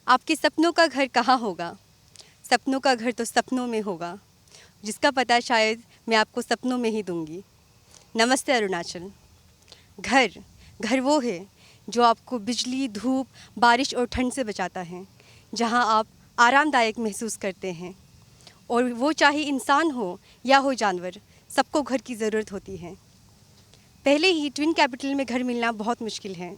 आपके सपनों का घर कहाँ होगा? सपनों का घर तो सपनों में होगा, जिसका पता शायद मैं आपको सपनों में ही दूंगी। नमस्ते अरुणाचल। घर घर वो है जो आपको बिजली, धूप, बारिश और ठंड से बचाता है, जहाँ आप आरामदायक महसूस करते हैं। और वो चाहे इंसान हो या हो जानवर, सबको घर की ज़रूरत होती है। पहले ही ट्विन कैपिटल में घर मिलना बहुत मुश्किल है,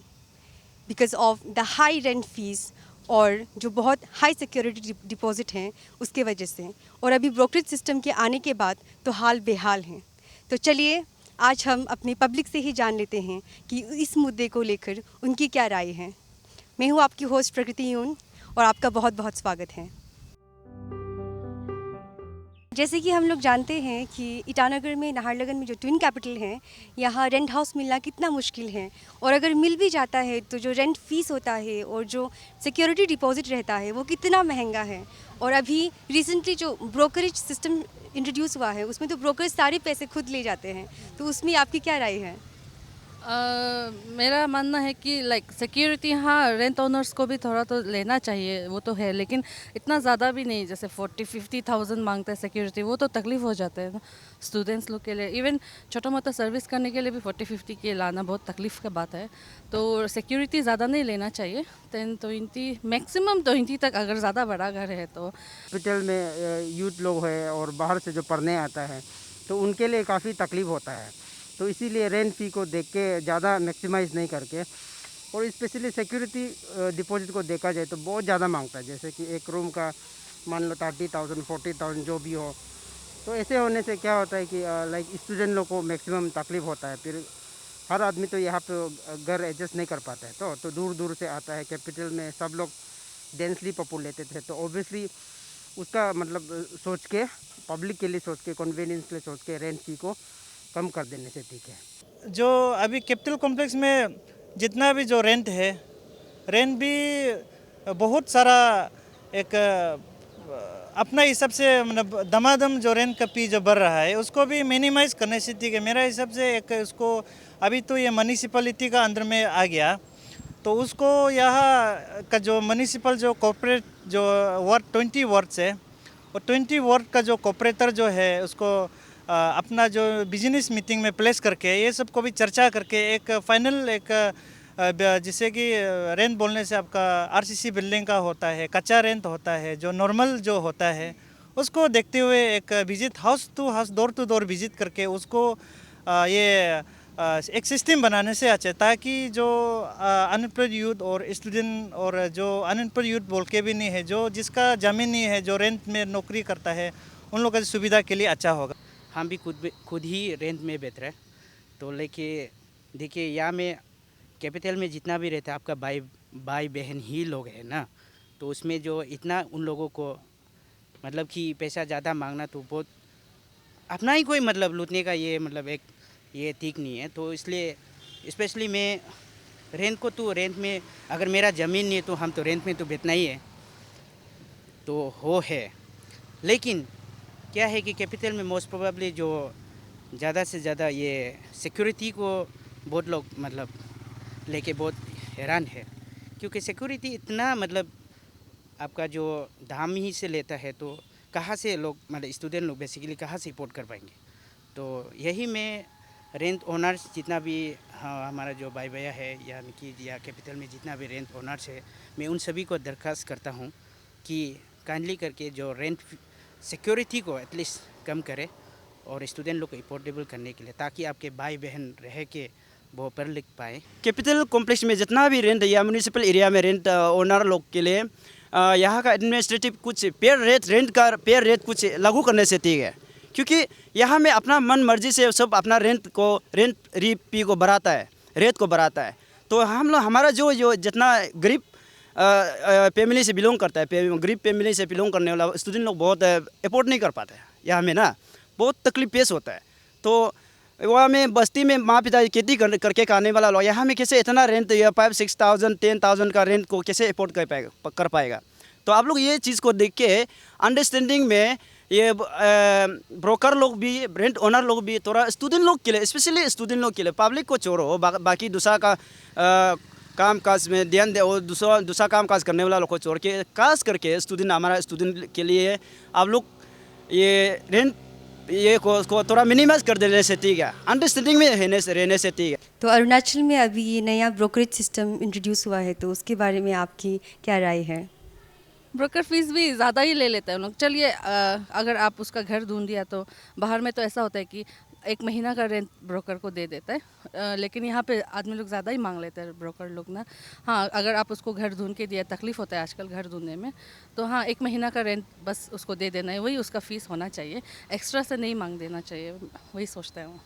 because of the high rent fees और जो बहुत हाई सिक्योरिटी डिपॉजिट हैं उसके वजह से, और अभी ब्रोकरेज सिस्टम के आने के बाद तो हाल बेहाल हैं। तो चलिए आज हम अपने पब्लिक से ही जान लेते हैं कि इस मुद्दे को लेकर उनकी क्या राय है। मैं हूँ आपकी होस्ट प्रकृति यून और आपका बहुत बहुत स्वागत है। जैसे कि हम लोग जानते हैं कि ईटानगर में, नाहरलगुन में जो ट्विन कैपिटल है, यहाँ रेंट हाउस मिलना कितना मुश्किल है, और अगर मिल भी जाता है तो जो रेंट फीस होता है और जो सिक्योरिटी डिपॉजिट रहता है वो कितना महंगा है। और अभी रिसेंटली जो ब्रोकरेज सिस्टम इंट्रोड्यूस हुआ है उसमें तो ब्रोकरेज सारे पैसे खुद ले जाते हैं, तो उसमें आपकी क्या राय है? मेरा मानना है कि लाइक सिक्योरिटी, हाँ, रेंट ओनर्स को भी थोड़ा तो लेना चाहिए, वो तो है, लेकिन इतना ज़्यादा भी नहीं। जैसे 40-50,000 मांगते हैं सिक्योरिटी, वो तो तकलीफ हो जाता है ना स्टूडेंट्स लोग के लिए। इवन छोटा मोटा सर्विस करने के लिए भी 40-50 के लाना बहुत तकलीफ का बात है। तो सिक्योरिटी ज़्यादा नहीं लेना चाहिए। 10-20, मैक्सिमम 20 तक, अगर ज़्यादा बड़ा घर है तो। हॉस्पिटल में यूथ लोग हैं और बाहर से जो पढ़ने आता है तो उनके लिए काफ़ी तकलीफ होता है। तो इसीलिए रेंट फ़ी को देख के ज़्यादा मैक्सिमाइज़ नहीं करके, और स्पेशली सिक्योरिटी डिपॉजिट को देखा जाए तो बहुत ज़्यादा मांगता है। जैसे कि एक रूम का मान लो 30,000 40,000 जो भी हो। तो ऐसे होने से क्या होता है कि लाइक स्टूडेंट लोग को मैक्सिमम तकलीफ होता है। फिर हर आदमी तो यहाँ पे घर एडजस्ट नहीं कर पाता है, तो दूर दूर से आता है। कैपिटल में सब लोग डेंसली पॉपुलेटेड है, तो ऑब्वियसली उसका मतलब सोच के, पब्लिक के लिए सोच के, कन्वीनियंस के लिए सोच के रेंट फी को कम कर देने से ठीक है। जो अभी कैपिटल कॉम्प्लेक्स में जितना भी जो रेंट है, रेंट भी बहुत सारा एक अपना हिसाब से, मतलब दमादम जो रेंट का फी जो बढ़ रहा है उसको भी मिनिमाइज़ करने से ठीक है मेरा हिसाब से। एक उसको अभी तो ये म्यूनिसिपैलिटी का अंदर में आ गया, तो उसको यहाँ का जो म्यूनिसिपल जो कॉर्पोरेट जो वार्ड 20 वार्ड्स है, और 20 वार्ड का जो कॉर्पोरेटर जो है उसको अपना जो बिजनेस मीटिंग में प्लेस करके ये सब को भी चर्चा करके एक फाइनल एक जिससे कि रेंट बोलने से आपका आरसीसी बिल्डिंग का होता है, कच्चा रेंट होता है, जो नॉर्मल जो होता है उसको देखते हुए एक visit, house to house, door to door visit करके उसको ये एक सिस्टम बनाने से अच्छा, ताकि जो अनएम्प्लॉयड यूथ और स्टूडेंट और जो अनएम्प्लॉयड यूथ बोल के भी नहीं है, जो जिसका ज़मीन नहीं है, जो रेंट में नौकरी करता है, उन लोगों की सुविधा के लिए अच्छा होगा। हम भी खुद ही रेंट में बैठ रहे हैं। तो लेके देखिए, यहाँ में कैपिटल में जितना भी रहता है आपका भाई बहन ही लोग हैं ना, तो उसमें जो इतना उन लोगों को मतलब कि पैसा ज़्यादा मांगना तो बहुत अपना ही कोई मतलब लूटने का ये मतलब एक ये ठीक नहीं है। तो इसलिए स्पेशली मैं रेंट को, तो रेंट में अगर मेरा ज़मीन नहीं है तो हम तो रेंट में तो बैठना ही है, तो हो है। लेकिन क्या है कि कैपिटल में मोस्ट प्रोबेबली जो ज़्यादा से ज़्यादा ये सिक्योरिटी को बहुत लोग मतलब लेके बहुत हैरान है, क्योंकि सिक्योरिटी इतना मतलब आपका जो दाम ही से लेता है, तो कहाँ से लोग मतलब स्टूडेंट लोग बेसिकली कहाँ से अफोर्ड कर पाएंगे। तो यही मैं रेंट ओनर्स जितना भी, हाँ, हमारा जो भाई भैया है यानी कि या कैपिटल में जितना भी रेंट ओनर्स है, मैं उन सभी को दरख्वास्त करता हूँ कि काइंडली करके जो रेंट सिक्योरिटी को एटलीस्ट कम करे और स्टूडेंट लोग को अफोर्डेबल करने के लिए, ताकि आपके भाई बहन रह के वो पढ़ लिख पाए। कैपिटल कॉम्प्लेक्स में जितना भी रेंट या म्यूनिसिपल एरिया में रेंट ओनर लोग के लिए यहाँ का एडमिनिस्ट्रेटिव कुछ पेयर रेट कुछ लागू करने से ठीक है, क्योंकि यहाँ में अपना मन मर्जी से सब अपना रेंट री को बढ़ाता है, रेट को बढ़ाता है। तो हम लोग, हमारा जो जितना गरीब फैमिली से बिलोंग करता है, गरीब फैमिली से बिलोंग करने वाला स्टूडेंट लोग बहुत अफोर्ड नहीं कर पाते हैं। यहाँ में ना बहुत तकलीफ पेश होता है। तो वहाँ में बस्ती में माँ पिता खेती करके खाने वाला लोग यहाँ में कैसे इतना रेंट या 5-6,000 10,000 का रेंट को कैसे अफोर्ड कर पाएगा। तो आप लोग ये चीज़ को देख के अंडरस्टैंडिंग में ये ब्रोकर लोग भी, रेंट ओनर लोग भी थोड़ा स्टूडेंट लोग के लिए, स्पेशली स्टूडेंट लोग के लिए, पब्लिक को छोड़ो, बाकी दूसरा का काम काज में ध्यान दे और दूसरा दूसरा काम काज करने वाला लोग को छोड़ के खास करके स्टूडेंट, हमारा स्टूडेंट के लिए आप लोग ये रेंट ये को थोड़ा मिनिमाइज कर देने से ठीक है, अंडरस्टैंडिंग में रहने से ठीक है। तो अरुणाचल में अभी ये नया ब्रोकरेज सिस्टम इंट्रोड्यूस हुआ है, तो उसके बारे में आपकी क्या राय है? ब्रोकर फीस भी ज़्यादा ही ले लेते हैं उन लोग। चलिए अगर आप उसका घर ढूंढ दिया तो बाहर में तो ऐसा होता है कि 1 महीना का रेंट ब्रोकर को दे देता है, लेकिन यहाँ पे आदमी लोग ज़्यादा ही मांग लेते हैं ब्रोकर लोग ना। हाँ, अगर आप उसको घर ढूंढ के दिया, तकलीफ़ होता है आजकल घर ढूंढने में, तो हाँ 1 महीना का रेंट बस उसको दे देना है, वही उसका फ़ीस होना चाहिए, एक्स्ट्रा से नहीं मांग देना चाहिए, वही सोचते हैं वो।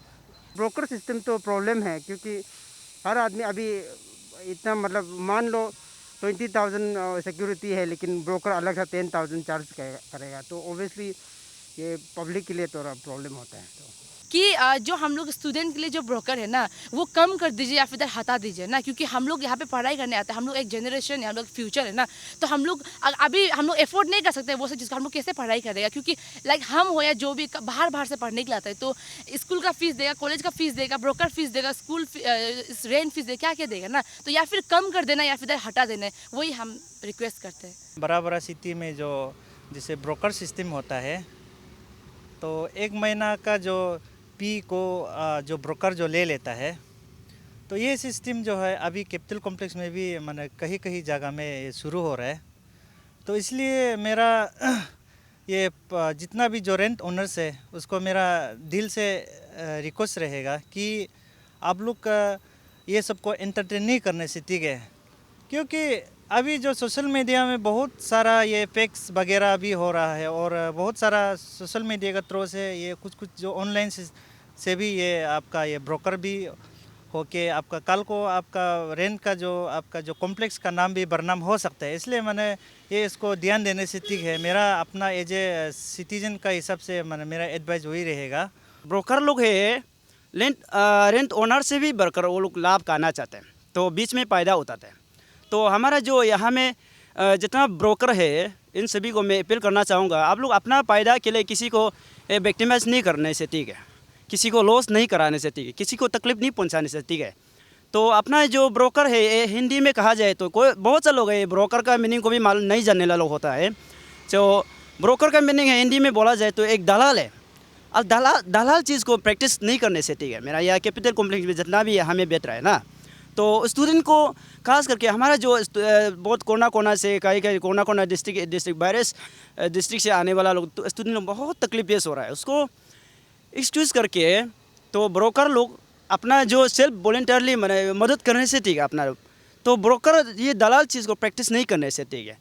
ब्रोकर सिस्टम तो प्रॉब्लम है, क्योंकि हर आदमी अभी इतना मतलब मान लो 20,000 सिक्योरिटी है, लेकिन ब्रोकर अलग से 10,000 चार्ज करेगा, तो ओबियसली ये पब्लिक के लिए थोड़ा प्रॉब्लम होता है। तो कि जो हम लोग स्टूडेंट के लिए जो ब्रोकर है ना वो कम कर दीजिए या फिर हटा दीजिए ना, क्योंकि हम लोग यहाँ पे पढ़ाई करने आते हैं, हम लोग एक जनरेशन है, हम लोग फ्यूचर है ना, तो हम लोग अभी हम लोग एफोर्ड नहीं कर सकते वो सब चीज़ को, हम लोग कैसे पढ़ाई करेगा, क्योंकि लाइक हम हो या जो भी बाहर से पढ़ने के लिए आता है तो स्कूल का फीस देगा, कॉलेज का फीस देगा, ब्रोकर फीस देगा, स्कूल रेंट फीस देगा, क्या क्या देगा ना, तो या फिर कम कर देना या फिर हटा देना है, वही हम रिक्वेस्ट करते हैं। बड़ा बड़ा सिटी में जो जैसे ब्रोकर सिस्टम होता है, तो 1 महीना का जो पी को जो ब्रोकर जो ले लेता है, तो ये सिस्टम जो है अभी कैपिटल कॉम्प्लेक्स में भी मैंने कहीं कहीं जगह में शुरू हो रहा है। तो इसलिए मेरा ये जितना भी जो रेंट ओनर्स है उसको मेरा दिल से रिक्वेस्ट रहेगा कि आप लोग ये सबको एंटरटेन नहीं करने से ठीक है, क्योंकि अभी जो सोशल मीडिया में बहुत सारा ये फैक्स वगैरह भी हो रहा है, और बहुत सारा सोशल मीडिया के थ्रू से ये कुछ जो ऑनलाइन से भी ये आपका ये ब्रोकर भी होके आपका कल को आपका रेंट का जो आपका जो कॉम्प्लेक्स का नाम भी बदनाम हो सकता है। इसलिए मैंने ये इसको ध्यान देने से ठीक है, मेरा अपना एज ए सिटीजन का हिसाब से मैंने मेरा एडवाइस वही रहेगा। ब्रोकर लोग है रेंट ओनर से भी बढ़कर वो लोग लाभ करना चाहते हैं, तो बीच में फायदा उठाते हैं। तो हमारा जो यहाँ में जितना ब्रोकर है इन सभी को मैं अपील करना चाहूँगा, आप लोग अपना फ़ायदा के लिए किसी को विक्टिमाइज नहीं करने से ठीक है, किसी को लॉस नहीं कराने से ठीक है, किसी को तकलीफ नहीं पहुँचाने से ठीक है। तो अपना जो ब्रोकर है ये हिंदी में कहा जाए तो कोई बहुत से लोग है ब्रोकर का मीनिंग को भी मालूम नहीं जानने वाला लोग होता है। जो ब्रोकर का मीनिंग है हिंदी में बोला जाए तो एक दलाल है। अब दलाल चीज़ को प्रैक्टिस नहीं करने से ठीक है। मेरा यह कैपिटल कॉम्प्लेक्स में जितना भी हमें बेच रहा है ना, तो स्टूडेंट को खास करके हमारा जो बहुत कोना से कहीं कोना डिस्ट्रिक्ट वायरस डिस्ट्रिक्ट से आने वाला लोग तो स्टूडेंट लोग बहुत तकलीफ पेश हो रहा है, उसको एक्सक्यूज़ करके तो ब्रोकर लोग अपना जो सेल्फ वॉलंटियरली मदद करने से ठीक है अपना, तो ब्रोकर ये दलाल चीज़ को प्रैक्टिस नहीं करने से ठीक है।